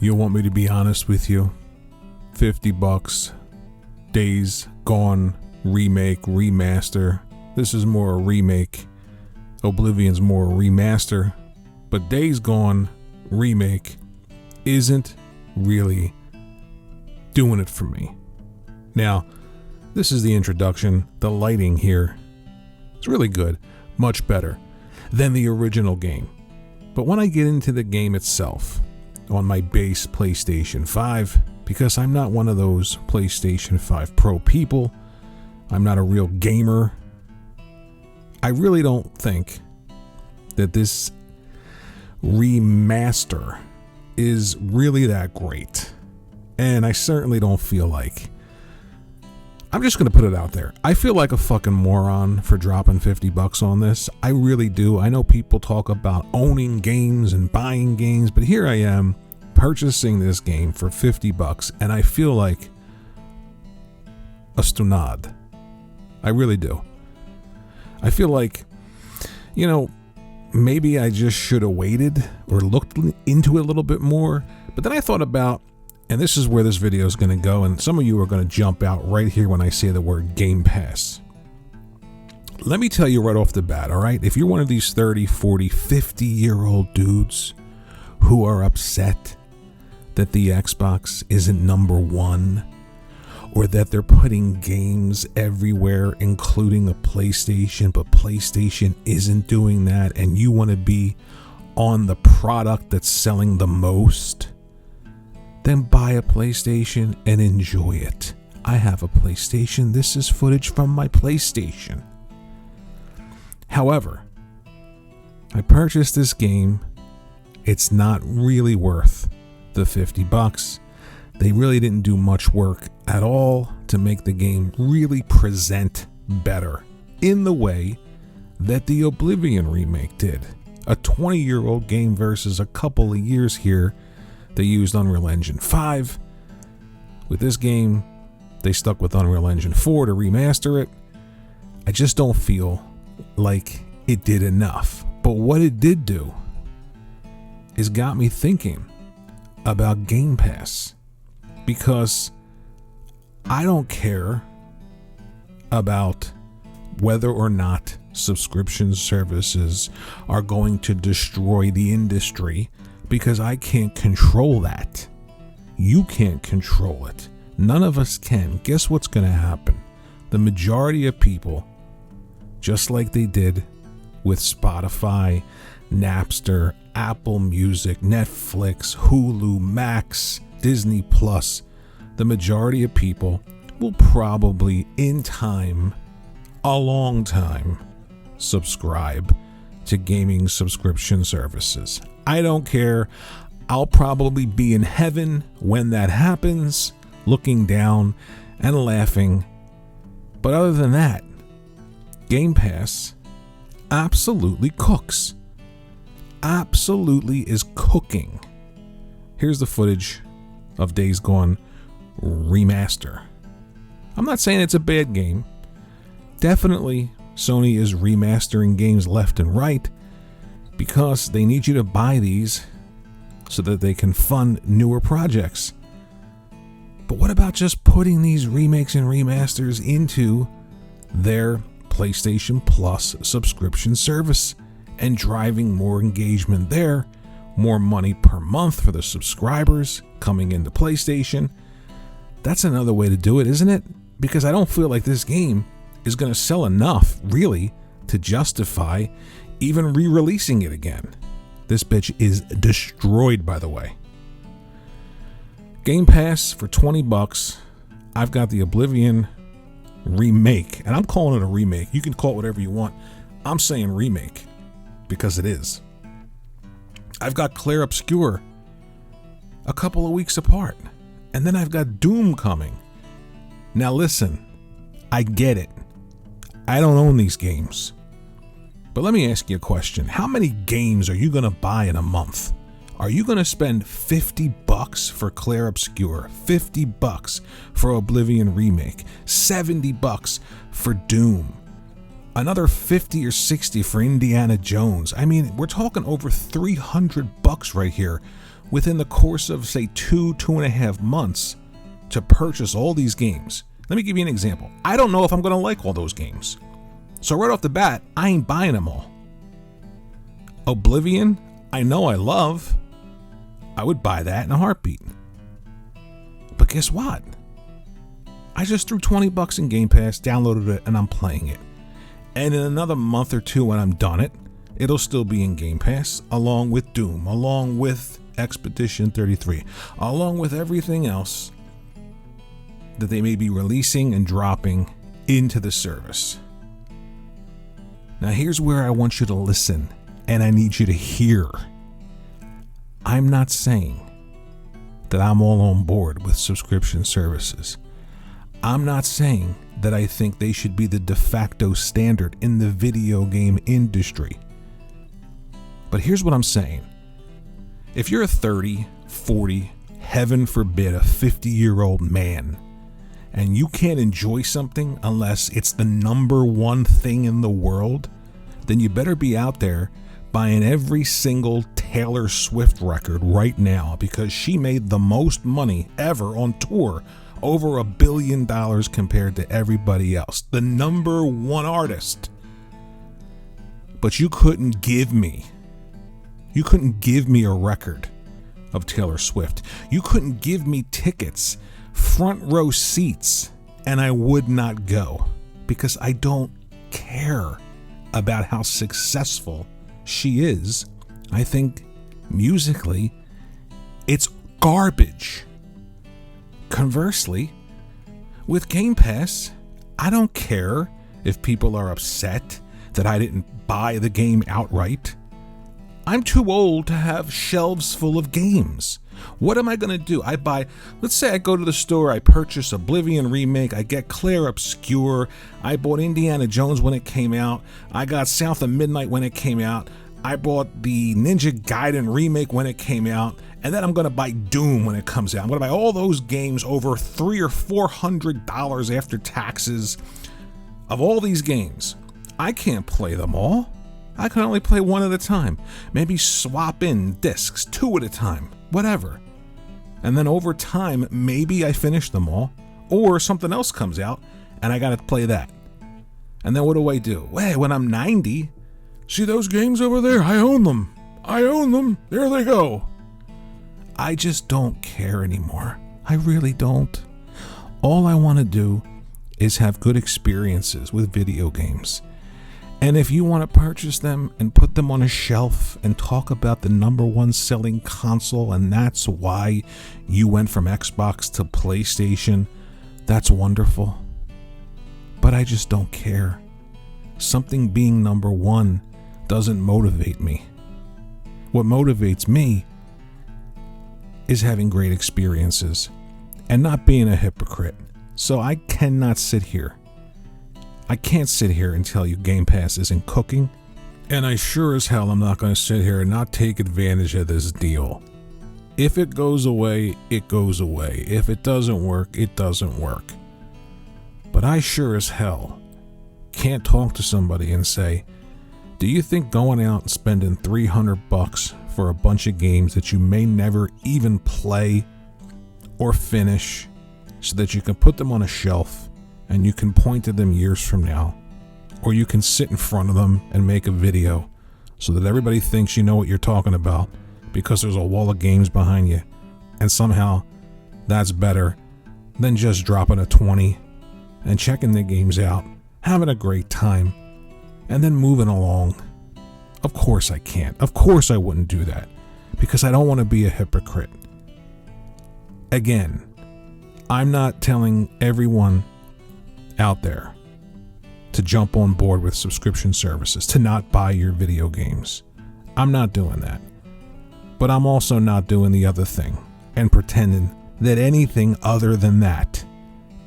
You want me to be honest with you? $50, Days Gone remake, remaster. This is more a remake. Oblivion's more a remaster. But Days Gone remake isn't really doing it for me. Now, this is the introduction. The lighting here is really good. Much better than the original game. But when I get into the game itself, on my base PlayStation 5, because I'm not one of those PlayStation 5 Pro people, I'm not a real gamer, I really don't think that this remaster is really that great. And I certainly don't feel like, I'm just going to put it out there, I feel like a fucking moron for dropping $50 on this. I really do. I know people talk about owning games and buying games, but here I am purchasing this game for $50 and I feel like a stunad. I really do. I feel like, maybe I just should have waited or looked into it a little bit more. But then I thought about, and this is where this video is going to go, and some of you are going to jump out right here when I say the word Game Pass. Let me tell you right off the bat, all right? If you're one of these 30, 40, 50-year-old dudes who are upset that the Xbox isn't number one, or that they're putting games everywhere, including a PlayStation, but PlayStation isn't doing that, and you want to be on the product that's selling the most, then buy a PlayStation and enjoy it. I have a PlayStation. This is footage from my PlayStation. However, I purchased this game. It's not really worth the $50. They really didn't do much work at all to make the game really present better in the way that the Oblivion remake did. A 20-year-old game versus a couple of years here. They used Unreal Engine 5. With this game, they stuck with Unreal Engine 4 to remaster it. I just don't feel like it did enough. But what it did do is got me thinking about Game Pass. Because I don't care about whether or not subscription services are going to destroy the industry, because I can't control that. You can't control it. None of us can. Guess what's going to happen? The majority of people, just like they did with Spotify, Napster, Apple Music, Netflix, Hulu, Max, Disney Plus, the majority of people will probably, in time, a long time, subscribe to gaming subscription services. I don't care. I'll probably be in heaven when that happens, looking down and laughing. But other than that, Game Pass absolutely cooks. Absolutely is cooking. Here's the footage of Days Gone remaster. I'm not saying it's a bad game. Definitely Sony is remastering games left and right because they need you to buy these so that they can fund newer projects. But what about just putting these remakes and remasters into their PlayStation Plus subscription service and driving more engagement there, more money per month for the subscribers coming into PlayStation? That's another way to do it, isn't it? Because I don't feel like this game is going to sell enough, really, to justify even re-releasing it again. This bitch is destroyed, by the way. Game Pass for $20. I've got the Oblivion remake, and I'm calling it a remake. You can call it whatever you want. I'm saying remake because it is. I've got Clair Obscur a couple of weeks apart, and then I've got Doom coming. Now listen, I get it. I don't own these games. But let me ask you a question. How many games are you going to buy in a month? Are you going to spend $50 for Clair Obscur, $50 for Oblivion Remake, $70 for Doom, another $50 or $60 for Indiana Jones? I mean, we're talking over $300 right here within the course of, say, 2.5 months to purchase all these games. Let me give you an example. I don't know if I'm going to like all those games. So right off the bat, I ain't buying them all. Oblivion, I know I love. I would buy that in a heartbeat. But guess what? I just threw $20 in Game Pass, downloaded it, and I'm playing it. And in another month or two when I'm done it, it'll still be in Game Pass, along with Doom, along with Expedition 33, along with everything else that they may be releasing and dropping into the service. Now here's where I want you to listen, and I need you to hear. I'm not saying that I'm all on board with subscription services. I'm not saying that I think they should be the de facto standard in the video game industry. But here's what I'm saying. If you're a 30, 40, heaven forbid, a 50-year-old man, and you can't enjoy something unless it's the number one thing in the world, then you better be out there buying every single Taylor Swift record right now, because she made the most money ever on tour, over $1 billion compared to everybody else. The number one artist. But you couldn't give me a record of Taylor Swift. You couldn't give me tickets, front row seats, and I would not go, because I don't care about how successful she is. I think musically, it's garbage. Conversely, with Game Pass, I don't care if people are upset that I didn't buy the game outright. I'm too old to have shelves full of games. What am I going to do? Let's say I go to the store, I purchase Oblivion Remake, I get Claire Obscure, I bought Indiana Jones when it came out, I got South of Midnight when it came out, I bought the Ninja Gaiden Remake when it came out, and then I'm going to buy Doom when it comes out. I'm going to buy all those games over $300 or $400 after taxes of all these games. I can't play them all. I can only play one at a time. Maybe swap in discs, 2 at a time, whatever. And then over time, maybe I finish them all, or something else comes out and I got to play that. And then what do? Hey, when I'm 90, see those games over there? I own them. There they go. I just don't care anymore. I really don't. All I want to do is have good experiences with video games. And if you want to purchase them and put them on a shelf and talk about the number one selling console, and that's why you went from Xbox to PlayStation, that's wonderful. But I just don't care. Something being number one doesn't motivate me. What motivates me is having great experiences and not being a hypocrite. So I cannot sit here. I can't sit here and tell you Game Pass isn't cooking, and I sure as hell am not going to sit here and not take advantage of this deal. If it goes away, it goes away. If it doesn't work, it doesn't work. But I sure as hell can't talk to somebody and say, do you think going out and spending $300 for a bunch of games that you may never even play or finish so that you can put them on a shelf and you can point to them years from now, or you can sit in front of them and make a video so that everybody thinks you know what you're talking about because there's a wall of games behind you, and somehow that's better than just dropping a 20 and checking the games out, having a great time, and then moving along? Of course I can't. Of course I wouldn't do that, because I don't want to be a hypocrite. Again, I'm not telling everyone out there to jump on board with subscription services, to not buy your video games. I'm not doing that. But I'm also not doing the other thing and pretending that anything other than that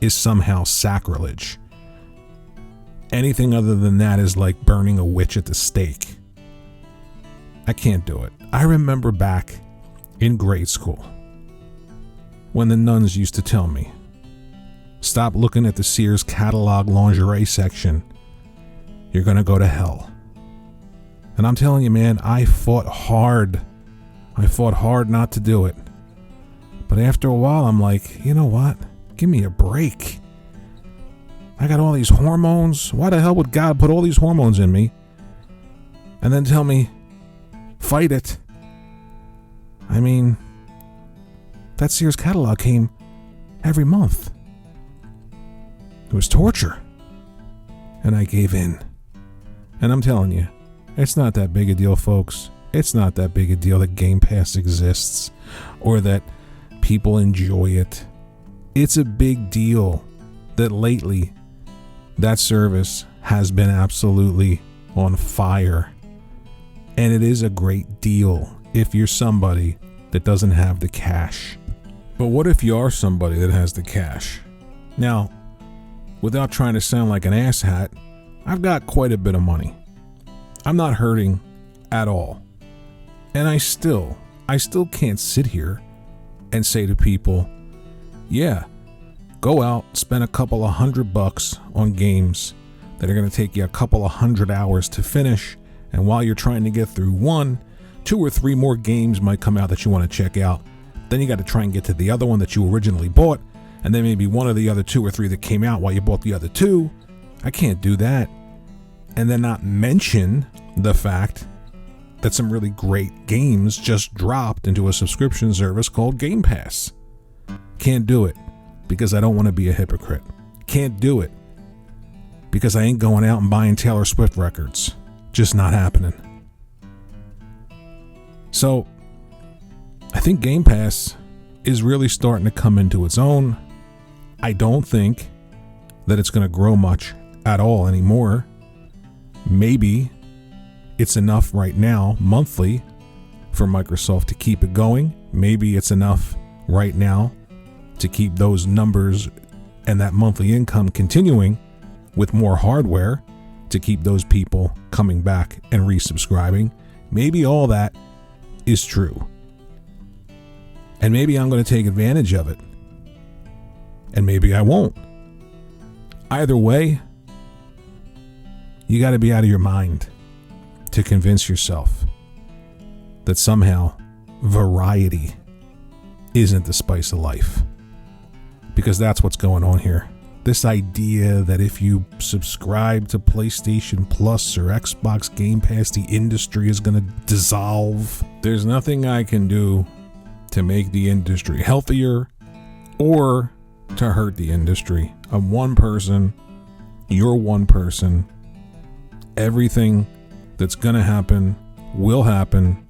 is somehow sacrilege. Anything other than that is like burning a witch at the stake. I can't do it. I remember back in grade school when the nuns used to tell me, stop looking at the Sears catalog lingerie section. You're going to go to hell. And I'm telling you, man, I fought hard I fought hard not to do it. But after a while, I'm like, you know what? Give me a break. I got all these hormones. Why the hell would God put all these hormones in me and then tell me, fight it? I mean, that Sears catalog came every month. It was torture. And I gave in. And I'm telling you, it's not that big a deal, folks. It's not that big a deal that Game Pass exists or that people enjoy it. It's a big deal that lately that service has been absolutely on fire. And it is a great deal if you're somebody that doesn't have the cash. But what if you are somebody that has the cash? Now, without trying to sound like an asshat, I've got quite a bit of money. I'm not hurting at all. And I still can't sit here and say to people, yeah, go out, spend a couple of $100 on games that are going to take you a couple of 100 hours to finish. And while you're trying to get through 1, 2 or 3 more games might come out that you want to check out. Then you got to try and get to the other one that you originally bought. And then maybe one of the other 2 or 3 that came out while you bought the other 2. I can't do that. And then not mention the fact that some really great games just dropped into a subscription service called GamePass. Can't do it because I don't want to be a hypocrite. Can't do it because I ain't going out and buying Taylor Swift records. Just not happening. So I think Game Pass is really starting to come into its own. I don't think that it's going to grow much at all anymore. Maybe it's enough right now, monthly, for Microsoft to keep it going. Maybe it's enough right now to keep those numbers and that monthly income continuing with more hardware to keep those people coming back and resubscribing. Maybe all that is true. And maybe I'm going to take advantage of it. And maybe I won't. Either way, you got to be out of your mind to convince yourself that somehow variety isn't the spice of life. Because that's what's going on here. This idea that if you subscribe to PlayStation Plus or Xbox Game Pass, the industry is going to dissolve. There's nothing I can do to make the industry healthier or to hurt the industry. I'm one person. You're one person. Everything that's going to happen will happen.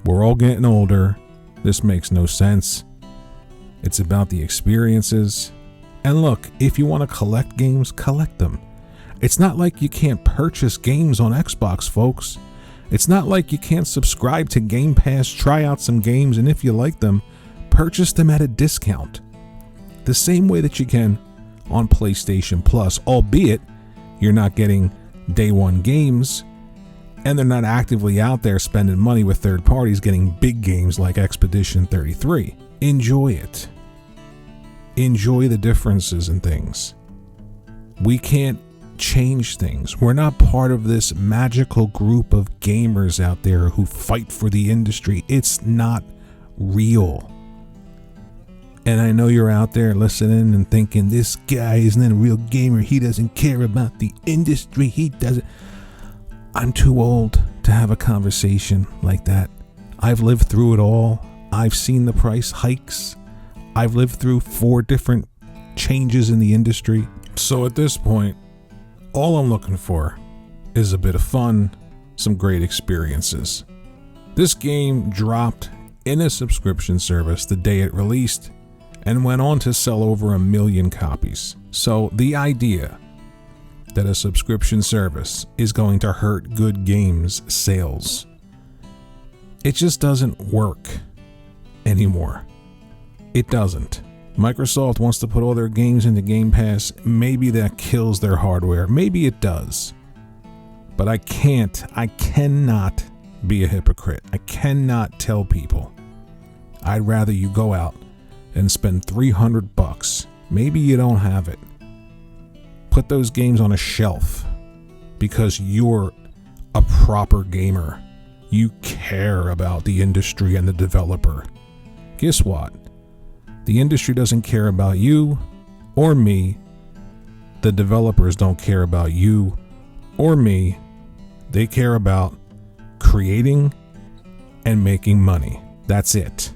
We're all getting older. This makes no sense. It's about the experiences. And look, if you want to collect games, collect them. It's not like you can't purchase games on Xbox, folks. It's not like you can't subscribe to Game Pass, try out some games, and if you like them, purchase them at a discount. The same way that you can on PlayStation Plus, albeit you're not getting day one games, and they're not actively out there spending money with third parties getting big games like Expedition 33. Enjoy it. Enjoy the differences in things. We can't change things. We're not part of this magical group of gamers out there who fight for the industry. It's not real. And I know you're out there listening and thinking, this guy isn't a real gamer. He doesn't care about the industry. He doesn't. I'm too old to have a conversation like that. I've lived through it all. I've seen the price hikes. I've lived through 4 different changes in the industry. So at this point, all I'm looking for is a bit of fun, some great experiences. This game dropped in a subscription service the day it released and went on to sell over 1 million copies. So the idea that a subscription service is going to hurt good games sales, it just doesn't work anymore. It doesn't. Microsoft wants to put all their games into Game Pass. Maybe that kills their hardware. Maybe it does. But I cannot be a hypocrite. I cannot tell people I'd rather you go out and spend $300. Maybe you don't have it. Put those games on a shelf because you're a proper gamer. you care about the industry and the developer. Guess what? The industry doesn't care about you or me. The developers don't care about you or me. They care about creating and making money. That's it.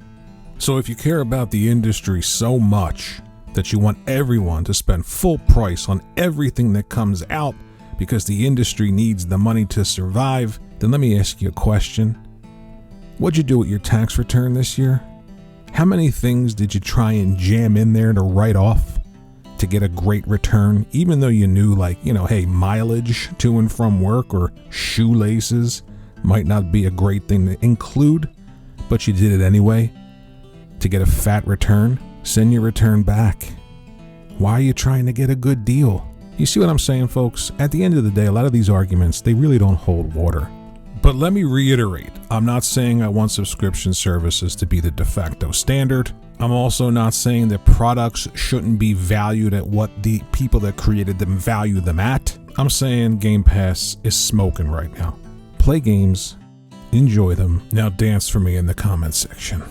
So if you care about the industry so much that you want everyone to spend full price on everything that comes out because the industry needs the money to survive, then let me ask you a question. What'd you do with your tax return this year? How many things did you try and jam in there to write off to get a great return, even though you knew, like, hey, mileage to and from work or shoelaces might not be a great thing to include, but you did it anyway to get a fat return? Send your return back. Why are you trying to get a good deal? You see what I'm saying, folks? At the end of the day, a lot of these arguments, they really don't hold water. But let me reiterate, I'm not saying I want subscription services to be the de facto standard. I'm also not saying that products shouldn't be valued at what the people that created them value them at. I'm saying Game Pass is smoking right now. Play games, enjoy them. Now dance for me in the comment section.